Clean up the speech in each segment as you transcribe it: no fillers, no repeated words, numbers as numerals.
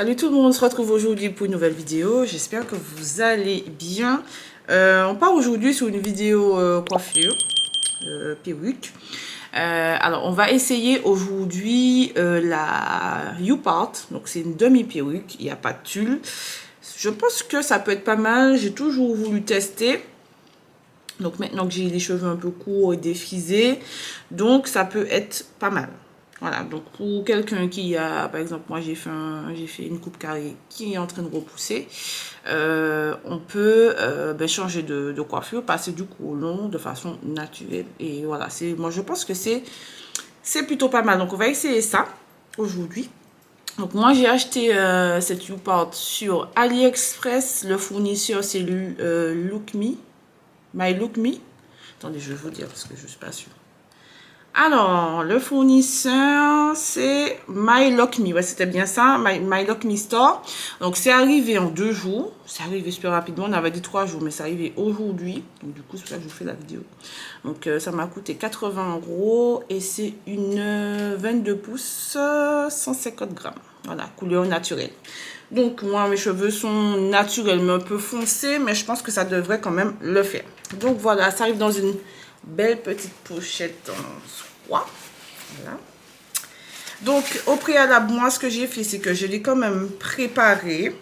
Salut tout le monde, on se retrouve aujourd'hui pour une nouvelle vidéo. J'espère que vous allez bien. On part aujourd'hui sur une vidéo coiffure, perruque. Alors, on va essayer aujourd'hui la U-Part. Donc, c'est une demi-perruque, il n'y a pas de tulle. Je pense que ça peut être pas mal. J'ai toujours voulu tester. Donc, maintenant que j'ai les cheveux un peu courts et défrisés, donc ça peut être pas mal. Voilà, donc pour quelqu'un qui a, par exemple, moi j'ai fait une coupe carrée qui est en train de repousser, on peut changer de coiffure, passer du cou au long de façon naturelle. Et voilà, moi je pense que c'est plutôt pas mal. Donc on va essayer ça aujourd'hui. Donc moi j'ai acheté cette U-Part sur AliExpress. Le fournisseur c'est Lookme, My Lookme. Attendez, je vais vous dire parce que je ne suis pas sûre. Alors, le fournisseur, c'est My Lookme. Ouais, c'était bien ça, My Lookme Store. Donc, c'est arrivé en 2 jours. C'est arrivé super rapidement. On avait dit 3 jours, mais c'est arrivé aujourd'hui. Donc, du coup, c'est pour ça que je vous fais la vidéo. Donc, ça m'a coûté 80 € et c'est une 22 pouces, 150 grammes. Voilà, couleur naturelle. Donc, moi, mes cheveux sont naturellement un peu foncés, mais je pense que ça devrait quand même le faire. Donc, voilà, ça arrive dans une belle petite pochette en soie. Voilà. Donc, au préalable, moi, ce que j'ai fait, c'est que je l'ai quand même préparé.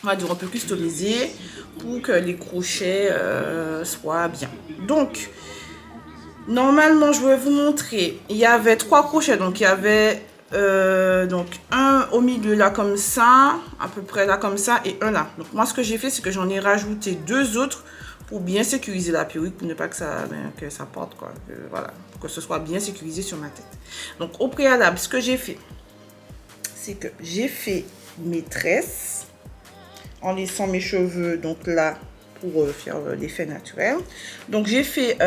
On va dire un peu customisé pour que les crochets soient bien. Donc, normalement, je vais vous montrer. Il y avait 3 crochets. Donc, il y avait donc un au milieu là comme ça, à peu près là comme ça, et un là. Donc, moi, ce que j'ai fait, c'est que j'en ai rajouté 2 autres pour bien sécuriser la perruque, pour ne pas que ça porte, quoi. Voilà, pour que ce soit bien sécurisé sur ma tête. Donc, au préalable, ce que j'ai fait, c'est que j'ai fait mes tresses en laissant mes cheveux donc là pour faire l'effet naturel. Donc j'ai fait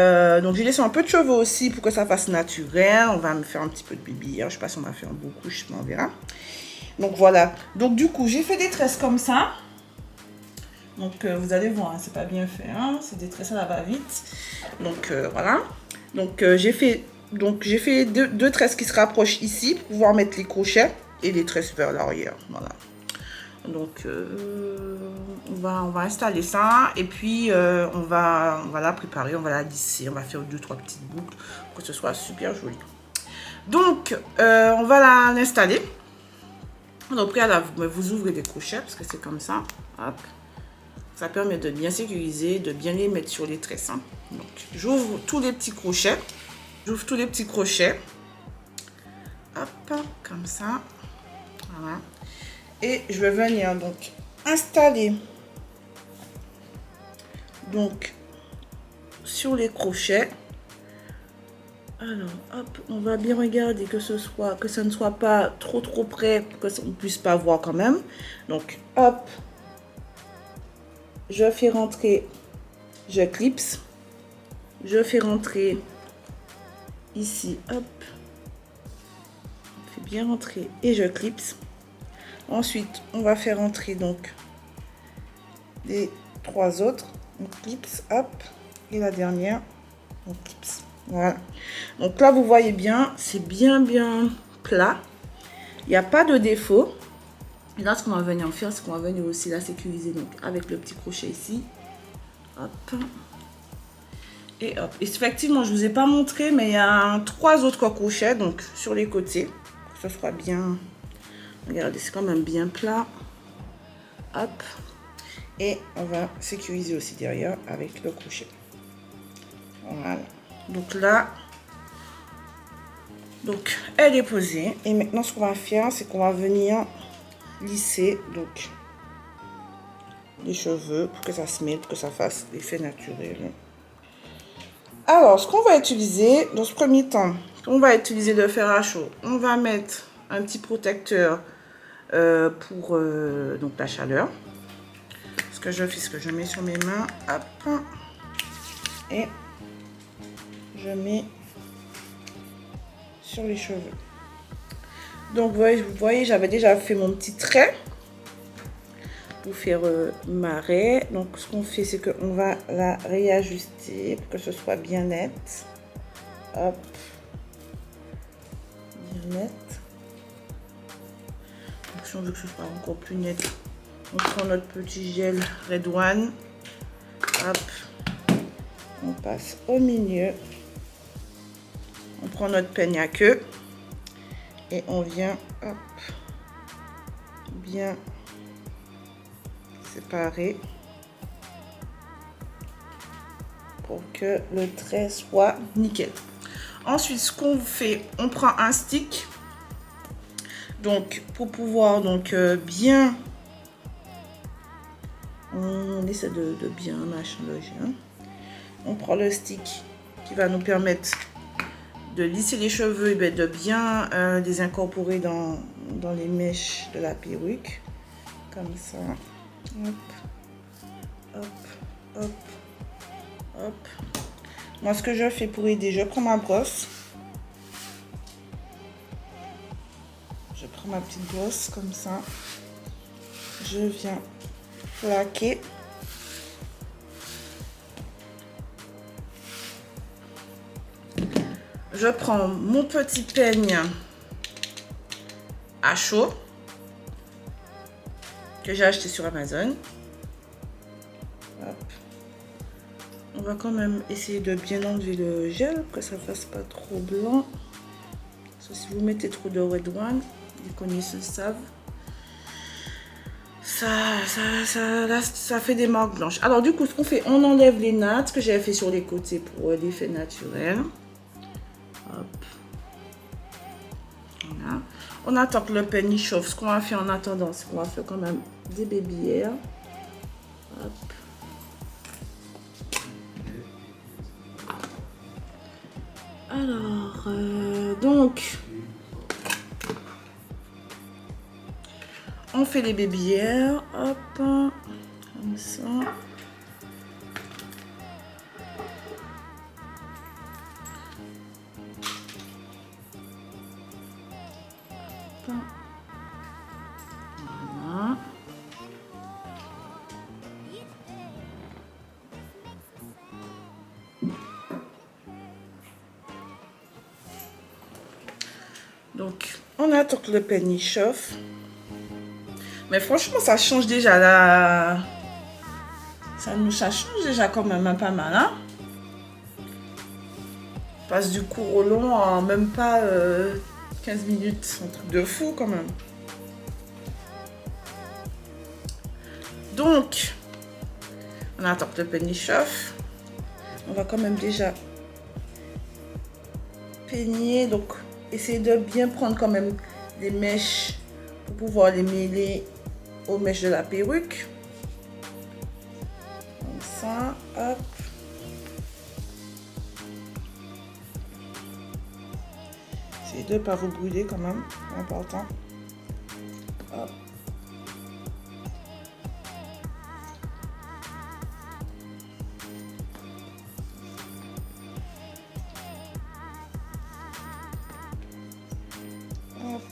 donc j'ai laissé un peu de cheveux aussi pour que ça fasse naturel. On va me faire un petit peu de baby, hein. Je sais pas si on va faire beaucoup, on verra. Donc voilà, donc du coup j'ai fait des tresses comme ça. Donc vous allez voir, hein, c'est pas bien fait, hein. C'est des tresses à la va-vite. Donc voilà, donc j'ai fait deux tresses qui se rapprochent ici pour pouvoir mettre les crochets et les tresses vers l'arrière. Voilà. Donc on va installer ça et puis on va la préparer, on va la lisser, on va faire 2-3 petites boucles pour que ce soit super joli. Donc on va l'installer. Donc préalable, vous ouvrez des crochets parce que c'est comme ça. Hop. Ça permet de bien sécuriser, de bien les mettre sur les tresses, hein. Donc j'ouvre tous les petits crochets. J'ouvre tous les petits crochets. Hop, comme ça. Voilà. Et je vais venir donc installer donc sur les crochets. Alors hop, on va bien regarder que ça ne soit pas trop près pour que on ne puisse pas voir quand même. Donc hop, je fais rentrer, je clipse, je fais rentrer ici, hop, je fais bien rentrer et je clipse. Ensuite, on va faire entrer donc les 3 autres. On clipse, hop, et la dernière, on clipse. Voilà. Donc là, vous voyez bien, c'est bien plat. Il n'y a pas de défaut. Et là, ce qu'on va venir faire, c'est qu'on va venir aussi la sécuriser donc avec le petit crochet ici. Hop. Et hop. Et effectivement, je ne vous ai pas montré, mais il y a 3 autres crochets donc sur les côtés. Que ce soit bien. Regardez, c'est quand même bien plat. Hop. Et on va sécuriser aussi derrière avec le crochet. Voilà. Donc là, donc elle est posée. Et maintenant, ce qu'on va faire, c'est qu'on va venir lisser donc les cheveux pour que ça se mette, pour que ça fasse l'effet naturel. Alors, ce qu'on va utiliser dans ce premier temps, on va utiliser le fer à chaud. On va mettre un petit protecteur pour donc la chaleur. Ce que je fais, c'est que je mets sur mes mains, hop, et je mets sur les cheveux. Donc vous voyez, j'avais déjà fait mon petit trait pour faire ma raie. Donc ce qu'on fait, c'est qu'on va la réajuster pour que ce soit bien net. Hop, bien net. si on veut que ce soit encore plus net, on prend notre petit gel Red One. Hop. On passe au milieu. On prend notre peigne à queue. Et on vient, hop, bien séparer pour que le trait soit nickel. Ensuite, ce qu'on fait, on prend un stick. Donc, pour pouvoir bien, on essaie de bien machin loger. Hein. On prend le stick qui va nous permettre de lisser les cheveux et de bien les incorporer dans les mèches de la perruque. Comme ça. Hop, hop, hop, hop. Moi, ce que je fais pour aider, je prends ma brosse. Je prends ma petite brosse comme ça. Je viens plaquer. Je prends mon petit peigne à chaud que j'ai acheté sur Amazon. Hop. On va quand même essayer de bien enlever le gel, que ça ne fasse pas trop blanc. Parce que si vous mettez trop de Red One, les connaisseurs le savent, ça fait des marques blanches. Alors du coup, ce qu'on fait, on enlève les nattes que j'avais fait sur les côtés pour l'effet naturel. Hop. Voilà. On attend que le peigne chauffe. Ce qu'on va faire en attendant, c'est qu'on va faire quand même des babyères. Hop. Alors, donc, on fait les babyères. Hop, comme ça. Voilà. Donc, on attend que le peigne chauffe. Mais franchement, ça change déjà la... Ça change déjà quand même pas mal, hein. On passe du court au long en même pas 15 minutes. Un truc de fou quand même. Donc, on attend que le peigne chauffe. On va quand même déjà peigner. Donc, essayer de bien prendre quand même des mèches pour pouvoir les mêler aux mèches de la perruque. Comme ça, hop. Essayez de ne pas vous brûler quand même, c'est important. Hop. Hop.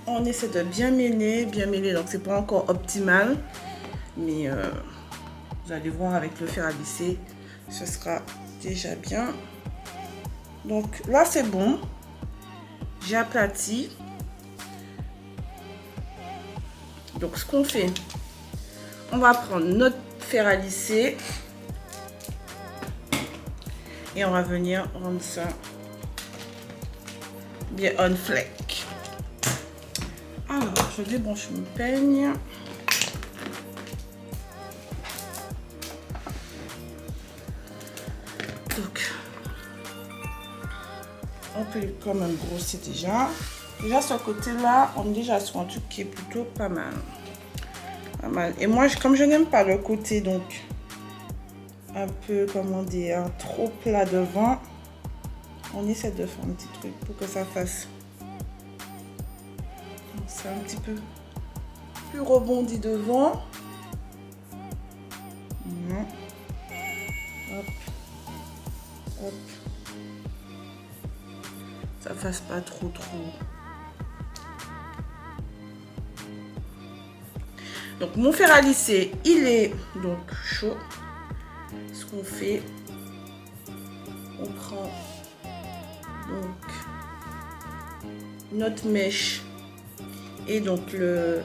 On essaie de bien mêler, donc c'est pas encore optimal, mais vous allez voir avec le fer à lisser, ce sera déjà bien. Donc là c'est bon, j'ai aplati. Donc ce qu'on fait, on va prendre notre fer à lisser et on va venir rendre ça bien on fleck. Alors, je débranche mon peigne. Donc, on peut quand même brosser déjà. Déjà, ce côté-là, on est déjà sur un truc qui est plutôt pas mal. Pas mal. Et moi, comme je n'aime pas le côté, donc, un peu, comment dire, trop plat devant, on essaie de faire un petit truc pour que ça fasse... C'est un petit peu plus rebondi devant. Hop, hop. Ça fasse pas trop. Donc mon fer à lisser, il est donc chaud. Ce qu'on fait, on prend donc notre mèche et donc les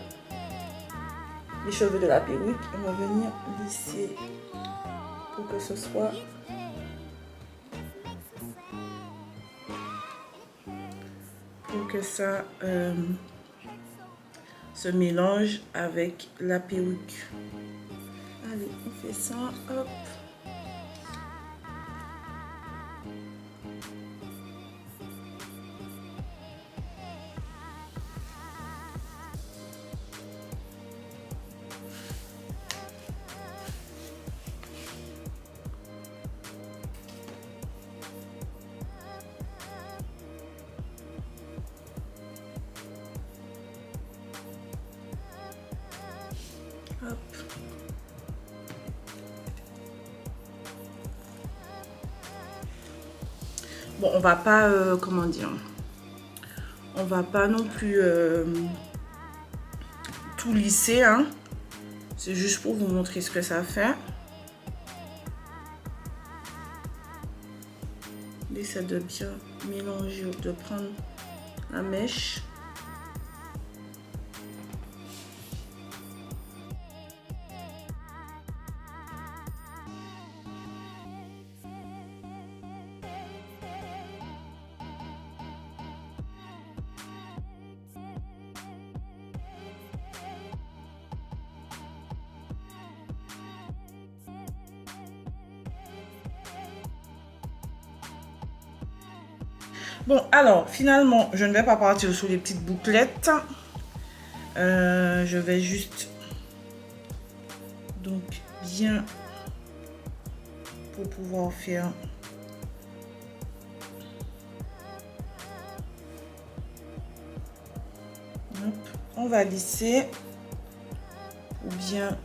cheveux de la perruque. On va venir lisser pour que ce soit ça se mélange avec la perruque. Allez, on fait ça, hop. Hop. Bon, on va pas, comment dire, on va pas non plus tout lisser, hein. C'est juste pour vous montrer ce que ça fait. J'essaie de bien mélanger, de prendre la mèche. Bon, alors, finalement, je ne vais pas partir sur les petites bouclettes. Je vais juste, donc, bien, pour pouvoir faire... Hop, on va lisser, ou bien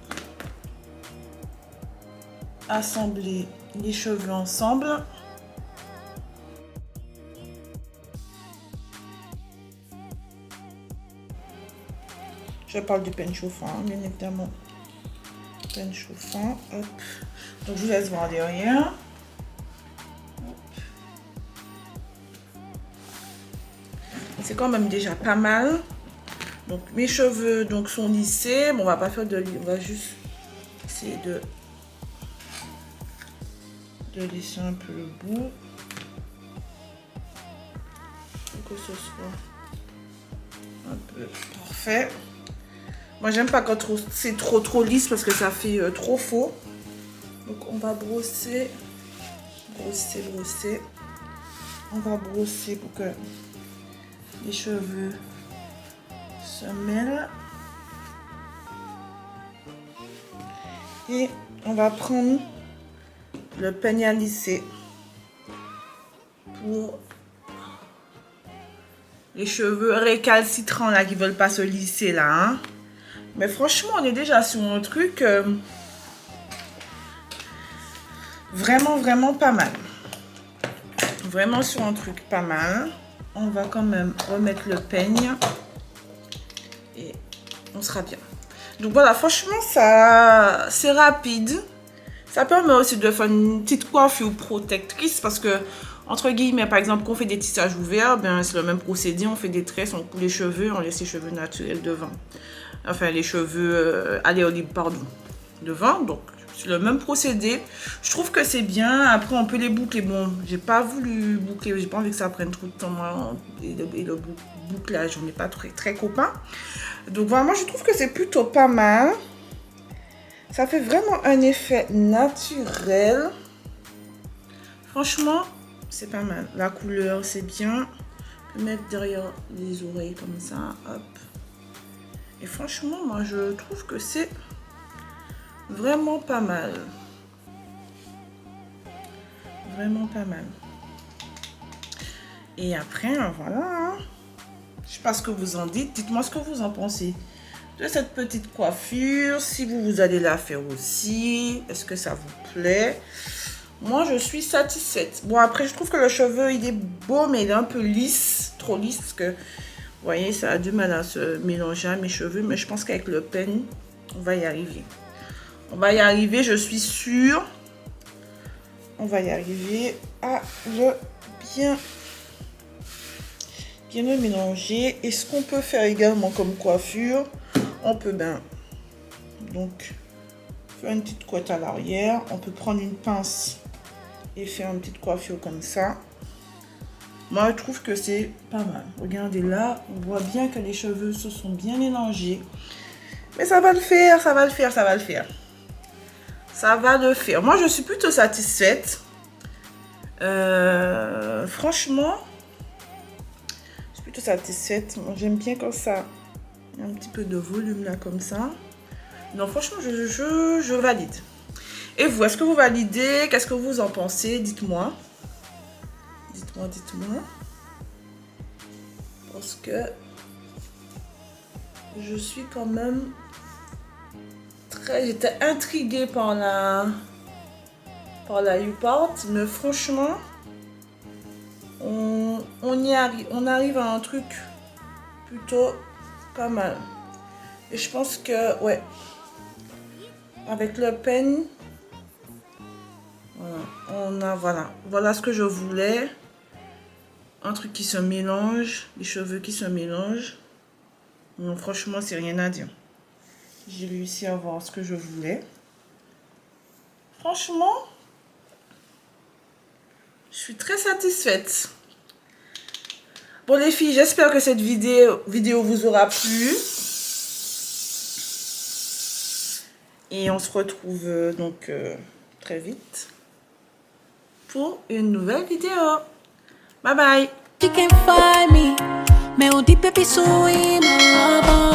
assembler les cheveux ensemble. Je parle du peigne chauffant, bien évidemment. Peigne chauffant, hop. Donc je vous laisse voir derrière. C'est quand même déjà pas mal. Donc mes cheveux donc sont lissés. Bon, on va pas faire de, on va juste essayer de lisser un peu le bout pour que ce soit un peu parfait. Moi, j'aime pas quand c'est trop lisse parce que ça fait trop faux. Donc, on va brosser. On va brosser pour que les cheveux se mêlent. Et on va prendre le peigne à lisser pour les cheveux récalcitrants là qui veulent pas se lisser là, hein. Mais franchement, on est déjà sur un truc vraiment pas mal. Vraiment sur un truc pas mal. On va quand même remettre le peigne. Et on sera bien. Donc voilà, franchement, ça c'est rapide. Ça permet aussi de faire une petite coiffure protectrice. Parce que, entre guillemets, par exemple, quand on fait des tissages ouverts, ben, c'est le même procédé. On fait des tresses, on coule les cheveux, on laisse les cheveux naturels devant. Enfin, les cheveux à l'air libre, pardon, devant. Donc, c'est le même procédé. Je trouve que c'est bien. Après, on peut les boucler. Bon, j'ai pas voulu boucler. J'ai pas envie que ça prenne trop de temps. Moi, et le bouclage, on n'est pas très copains. Donc, vraiment, je trouve que c'est plutôt pas mal. Ça fait vraiment un effet naturel. Franchement, c'est pas mal. La couleur, c'est bien. On peut mettre derrière les oreilles comme ça. Hop. Et franchement, moi, je trouve que c'est vraiment pas mal. Vraiment pas mal. Et après, voilà. Je sais pas ce que vous en dites. Dites-moi ce que vous en pensez de cette petite coiffure. Si vous allez la faire aussi. Est-ce que ça vous plaît? Moi, je suis satisfaite. Bon, après, je trouve que le cheveu, il est beau, mais il est un peu lisse. Trop lisse, parce que... Vous voyez, ça a du mal à se mélanger à mes cheveux, mais je pense qu'avec le peigne, On va y arriver. On va y arriver, je suis sûre. On va y arriver à le bien le mélanger. Et ce qu'on peut faire également comme coiffure, on peut donc faire une petite couette à l'arrière. On peut prendre une pince et faire une petite coiffure comme ça. Moi, je trouve que c'est pas mal. Regardez là, on voit bien que les cheveux se sont bien mélangés. Mais ça va le faire, ça va le faire, ça va le faire. Ça va le faire. Moi, je suis plutôt satisfaite. Franchement, je suis plutôt satisfaite. J'aime bien quand ça, il y a un petit peu de volume là, comme ça. Non, franchement, je valide. Et vous, est-ce que vous validez? Qu'est-ce que vous en pensez? Dites-moi. Dites-moi. Parce que je suis quand même très... J'étais intriguée par la YouPart, mais franchement, on y arrive. On arrive à un truc plutôt pas mal. Et je pense que, ouais, avec le pen, voilà ce que je voulais. Un truc qui se mélange, les cheveux qui se mélangent. Non, franchement, c'est rien à dire. J'ai réussi à avoir ce que je voulais. Franchement, je suis très satisfaite. Bon les filles, j'espère que cette vidéo vous aura plu. Et on se retrouve donc très vite pour une nouvelle vidéo. Bye bye. You can find me, me deep baby, so in my love.